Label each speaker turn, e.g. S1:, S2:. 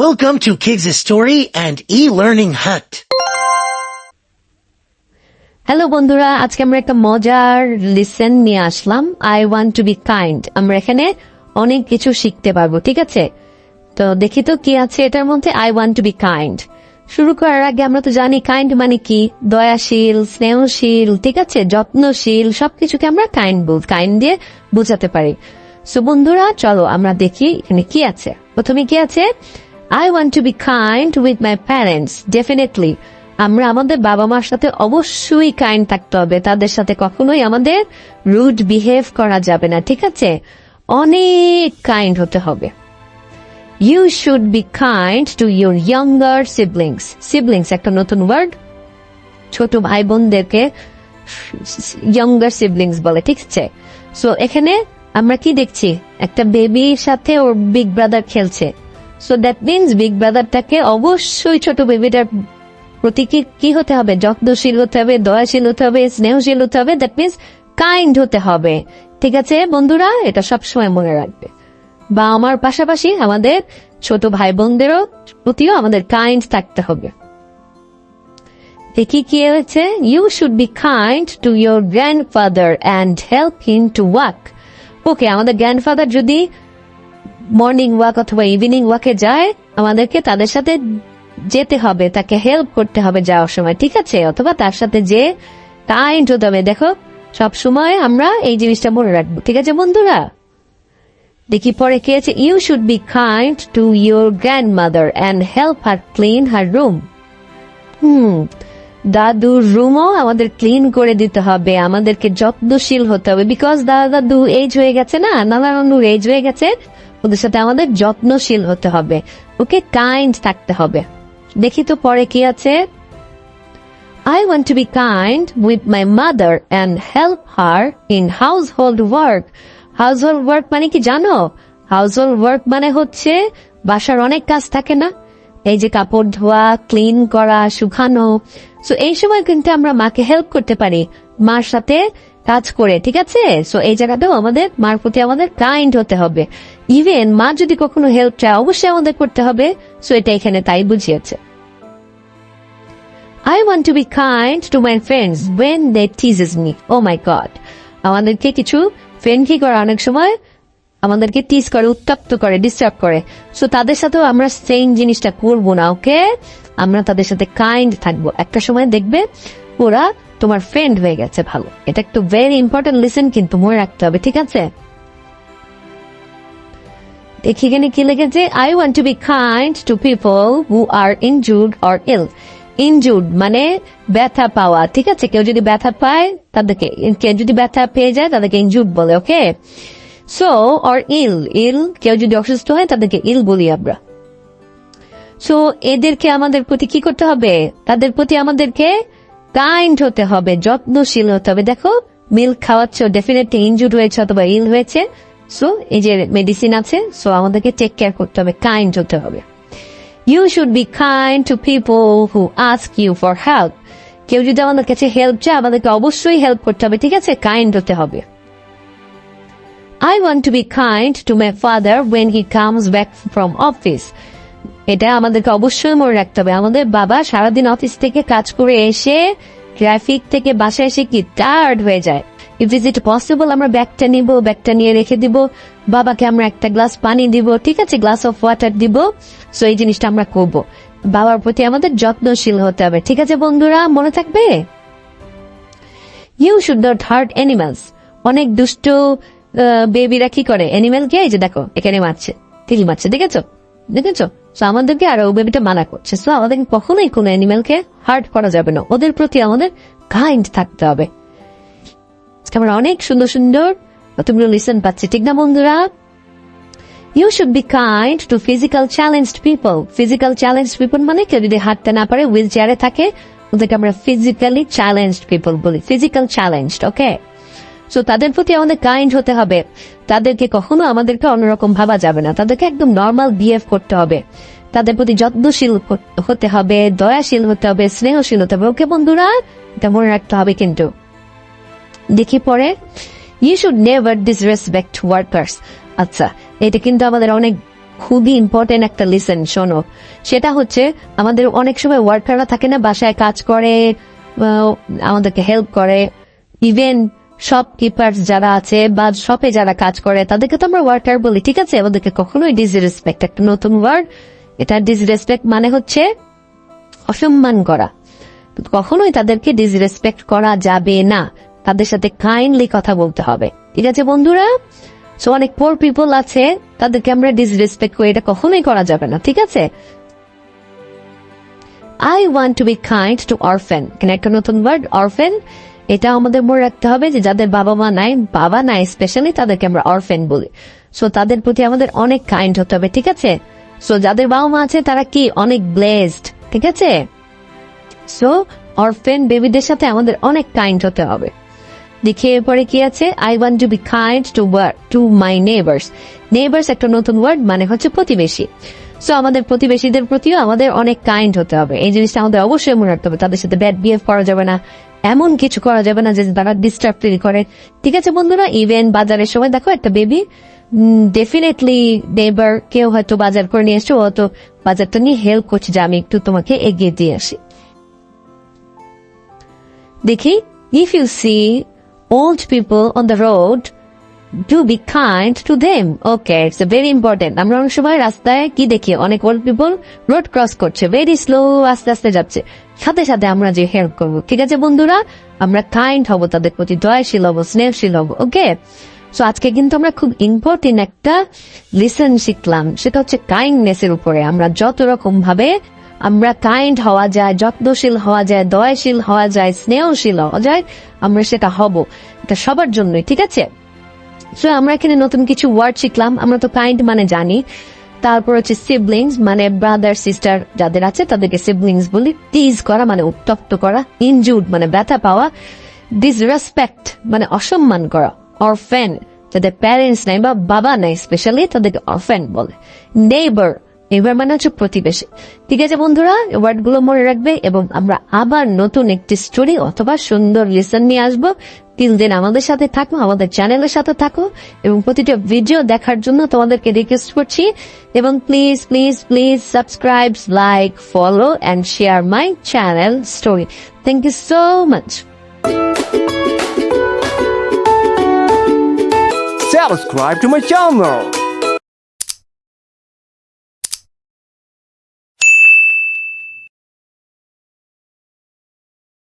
S1: Welcome to Kids' Story and E-Learning Hut.
S2: Hello বন্ধুরা, আজকে আমরা একটা মজার লিসেন নিয়ে আসলাম। I want to be kind. আমরা এখানে অনেক কিছু শিখতে পারবো, ঠিক আছে? তো দেখি তো কি আছে এটার মধ্যে। I want to be kind শুরু করার আগে আমরা তো জানি কাইন্ড মানে কি, দয়াশীল, স্নেহশীল, ঠিক আছে, যত্নশীল, সবকিছুকে আমরা কাইন্ড দিয়ে বোঝাতে পারি। সো বন্ধুরা চলো আমরা দেখি এখানে কি আছে। প্রথমে কি আছে? I want to be kind with my parents. Definitely. আমরা আমাদের বাবা মার সাথে অবশ্যই কাইন্ড থাকতে হবে। তাদের সাথে কখনোই আমাদের রুড বিহেভ করা যাবে না, ঠিক আছে? অনেক কাইন্ড হতে হবে। You should be kind to your younger siblings. Siblings একটা নতুন ওয়ার্ড। ছোট ভাই বোনদেরকে younger siblings বলে, ঠিক আছে? সো এখানে আমরা কি দেখছি? একটা বেবির সাথে ওর বিগ ব্রাদার খেলছে। সো দ্যাট মিনস বিগ ব্রাদারটাকে অবশ্যই ছোট বেবিটার প্রতি কি হতে হবে? যত্নশীল হতে হবে, দয়াশীল হতে হবে, স্নেহশীল হতে হবে। দ্যাট মিনস কাইন্ড হতে হবে, ঠিক আছে বন্ধুরা? এটা সবসময় মনে রাখবে। বা আমার পাশাপাশি আমাদের ছোট ভাই বোনদেরও প্রতিও আমাদের কাইন্ড থাকতে হবে। দেখি কি হয়েছে? You should be kind to your grandfather and help him to walk. Okay, আমাদের গ্র্যান্ডফাদার যদি মর্নিং ওয়াক অথবা ইভিনিং ওয়াকে যায়, আমাদেরকে তাদের সাথে যেতে হবে, তাকে হেল্প করতে হবে যাওয়ার সময়, ঠিক আছে? অথবা তার সাথে যে কাইন্ড হতে হবে। দেখো, সব সময় আমরা এই জিনিসটা মনে রাখবো, ঠিক আছে বন্ধুরা? দেখি পরে কি আছে? You should be kind to your grandmother and help her clean her room. দাদুর রুমও আমাদের ক্লিন করে দিতে হবে, আমাদেরকে যত্নশীল হতে হবে। বিকজ দাদু এজ হয়ে গেছে না, নানা নানুর এজ হয়ে গেছে, ওদের সাথে আমাদের যত্নশীল হতে হবে, ওকে কাইন্ড থাকতে হবে। দেখি তো পরে কি আছে? I want to be kind with my mother and help her in household work. Household work মানে কি জানো? Household work মানে হচ্ছে বাসার অনেক কাজ থাকে না, এই যে কাপড় ধোয়া, ক্লিন করা, শুকানো। সো এই সময় কিন্তু আমরা মাকে হেল্প করতে পারি, মার সাথে কাজ করে, ঠিক আছে? সো এই জায়গাটাও আমাদের মার প্রতি আমাদের কাইন্ড হতে হবে। ইভেন মা যদি কখনো হেল্প চায় অবশ্যই আমাদের করতে হবে। সো এটা এখানে তাই বুঝিয়েছে। I want to be kind to my friends when they teases me. Oh my God! আমাদেরকে কিছু ফ্রেন্ড কি করে, অনেক সময় আমাদেরকে টিজ করে, উত্তপ্ত করে, ডিস্টার্ব করে। সো তাদের সাথেও আমরা সেম জিনিসটা করবো না, ওকে? আমরা তাদের সাথে কাইন্ড থাকবো। একটা সময় দেখবে ওরা তোমার ফ্রেন্ড হয়ে গেছে। ভালো, এটা একটু ভেরি ইম্পর্টেন্ট লিসেন, কিন্তু মনে রাখতে হবে, ঠিক আছে? দেখি এখানে কি লিখেছে? I want to be kind to people who are injured or ill. Injured মানে ব্যথা পাওয়া, ঠিক আছে? কেউ যদি ব্যথা পায় তাদেরকে, কেউ যদি ব্যথা পেয়ে যায় তাদেরকে ইনজুর্ড বলে, ওকে? সো অর ইল, কেউ যদি অসুস্থ হয় তাদেরকে ইল বলি আমরা। সো এদেরকে আমাদের প্রতি কি করতে হবে? তাদের প্রতি আমাদেরকে কাইন্ড হতে হবে, যত্নশীল হতে হবে। দেখো, মিল্ক খাওয়াচ্ছ, ডেফিনেটলি ইনজুর্ড হয়েছে অথবা ইল হয়েছে। সো এই যে মেডিসিন আছে, সো আমাদেরকে টেক কেয়ার করতে হবে, কাইন্ড হতে হবে। You should be kind to people who ask you for help. কেউ যদি আমাদের কাছে হেল্প চায় আমাদেরকে অবশ্যই হেল্প করতে হবে, ঠিক আছে? কাইন্ড হতে হবে। I want to be kind to my father when he comes back from office. এটা আমাদেরকে অবশ্যই মনে রাখতে হবে। আমাদের বাবা সারাদিন অফিস থেকে কাজ করে এসে ট্রাফিক থেকে বাসায় এসে কি টায়ার্ড হয়ে যায়। ইজ ইট পসিবল আমরা ব্যাগটা নিব, ব্যাগটা নিয়ে রেখে দিব, বাবাকে আমরা একটা গ্লাস পানি দিব, ঠিক আছে, গ্লাস অফ ওয়াটার দিব। সো এই জিনিসটা আমরা করবো। বাবার প্রতি আমাদের যত্নশীল হতে হবে, ঠিক আছে বন্ধুরা? মনে থাকবে। You should not hurt animals. অনেক দুষ্ট বেবিরা কি করে? অ্যানিমালকে এই যে দেখো এখানে মারছে, তিল মারছে, দেখেছো? সো আমাদেরকে আর ও বেবিটা মানা করছে। সো আমাদেরকে কখনোই কোনো অ্যানিমালকে হার্ট করা যাবে না, ওদের প্রতি আমাদের কাইন্ড থাকতে হবে। আমরা অনেক সুন্দর সুন্দর তোমরা লিসেন পাচ্ছি, ঠিক না বন্ধুরা? You should be kind to physical challenged people. Physical challenged people মানে কেউ যদি হাঁটতে না পারে, হুইল চেয়ারে থাকে, ওদেরকে আমরা physically challenged people বলি। Physical challenged, ওকে? সো তাদের প্রতি আমাদের কাইন্ড হতে হবে। তাদেরকে কখনো আমাদেরকে অন্যরকম ভাবা যাবে না, তাদেরকে একদম নর্মাল বিহেভ করতে হবে, তাদের প্রতি যত্নশীল হতে হবে, দয়াশীল হতে হবে, স্নেহশীল হতে হবে, ওকে বন্ধুরা? এটা মনে রাখতে হবে কিন্তু। দেখি পরে, You should never disrespect workers. আচ্ছা, এটা কিন্তু আমাদের অনেক খুবই ইম্পর্টেন্ট একটা লিসেন শোনো। সেটা হচ্ছে আমাদের অনেক সময় ওয়ার্কাররা থাকে না, বাসায় কাজ করে, আমাদেরকে হেল্প করে, ইভেন শপকিপার যারা আছে বা শপে যারা কাজ করে তাদেরকে তো আমরা ওয়ার্কার বলি, ঠিক আছে? আমাদেরকে কখনোই ডিসরেসপেক্ট, একটা নতুন ওয়ার্ড এটা, ডিসরেসপেক্ট মানে হচ্ছে অসম্মান করা। কখনোই তাদেরকে ডিসরেসপেক্ট করা যাবে না, তাদের সাথে কাইন্ডলি কথা বলতে হবে, ঠিক আছে বন্ধুরা? সো অনেক পোর পিপল আছে, তাদেরকে আমরা ডিসরেসপেক্ট করি, এটা কখনোই করা যাবে না, ঠিক আছে? I want to be kind to orphan, কেন একটা নতুন ওয়ার্ড অরফেন, এটা আমাদের মনে রাখতে হবে যে যাদের বাবা মা নাই, বাবা নাই স্পেশালি, তাদেরকে আমরা অরফেন বলি। সো তাদের প্রতি আমাদের অনেক কাইন্ড হতে হবে, ঠিক আছে? সো যাদের বাবা মা আছে তারা কি অনেক ব্লেসড, ঠিক আছে? সো অরফেন বেবিদের সাথে আমাদের অনেক কাইন্ড হতে হবে। দেখি এরপরে কি আছে, I want to be kind to my neighbours. Neighbours একটা নতুন ওয়ার্ড, মানে হচ্ছে প্রতিবেশী। সো আমাদের প্রতিবেশীদের প্রতিও আমাদের অনেক কাইন্ড হতে হবে, এই জিনিসটা আমাদের অবশ্যই মনে রাখতে হবে। তাদের সাথে ব্যাড বিহেভ করা যাবে না, এমন কিছু করা যাবে না যে তারা ডিস্টার্ব তৈরি করে, ঠিক আছে বন্ধুরা? ইভেন বাজারের সময় দেখো একটা বেবি, ডেফিনেটলি নেবার কেউ হয়তো বাজার করে নিয়ে এসছো, হয়তো বাজারটা নিয়ে হেল্প করছে যে আমি একটু তোমাকে এগিয়ে দিয়ে আসি। দেখি, if you see old people on the road, do be kind to them. Okay, it's a very important. আমরা অনেক সময় রাস্তায় কি দেখি, অনেক ওল্ড পিপল রোড ক্রস করছে, ভেরি স্লো, আস্তে আস্তে যাচ্ছে, সাথে সাথে আমরা যে হেল্প করবো, ঠিক আছে বন্ধুরা? আমরা কাইন্ড হব, তাদের প্রতি দয়াশীল হব, স্নেহশীল হব। ওকে, সো আজকে কিন্তু আমরা খুব ইম্পর্টেন্ট একটা লিসন শিখলাম, সেটা হচ্ছে কাইন্ডনেস এর উপরে। আমরা যত রকম ভাবে আমরা কাইন্ড হওয়া যায়, যত্নশীল হওয়া যায়, দয়াশীল হওয়া যায়, স্নেহশীল হওয়া যায়, আমরা সেটা হব, এটা সবার জন্যই, ঠিক আছে? সো আমরা এখানে নতুন কিছু ওয়ার্ড শিখলাম। আমরা তো কাইন্ড মানে জানি, তারপর হচ্ছে সিবলিংস মানে ব্রাদার সিস্টার যাদের আছে তাদেরকে সিবলিংস বলি। টিজ করা মানে উত্তপ্ত করা, ইনজুর্ড মানে ব্যথা পাওয়া, ডিসরেসপেক্ট মানে অসম্মান করা, অরফেন যাদের প্যারেন্টস নাই বা বাবা নাই স্পেশালি তাদেরকে অরফেন বলে। নেইবার, নেইবার মানে হচ্ছে প্রতিবেশী, ঠিক আছে বন্ধুরা? ওয়ার্ড গুলো মনে রাখবে এবং আমরা আবার নতুন একটি স্টোরি অথবা সুন্দর লিসন নিয়ে আসবো। টিল দেন আমাদের সাথে থাকো, আমাদের চ্যানেলের সাথে থাকো এবং প্রতিটা ভিডিও দেখার জন্য তোমাদেরকে রিকোয়েস্ট করছি, এবং please please please subscribe, like, follow and share my channel story. Thank you so much.
S3: Subscribe to my channel.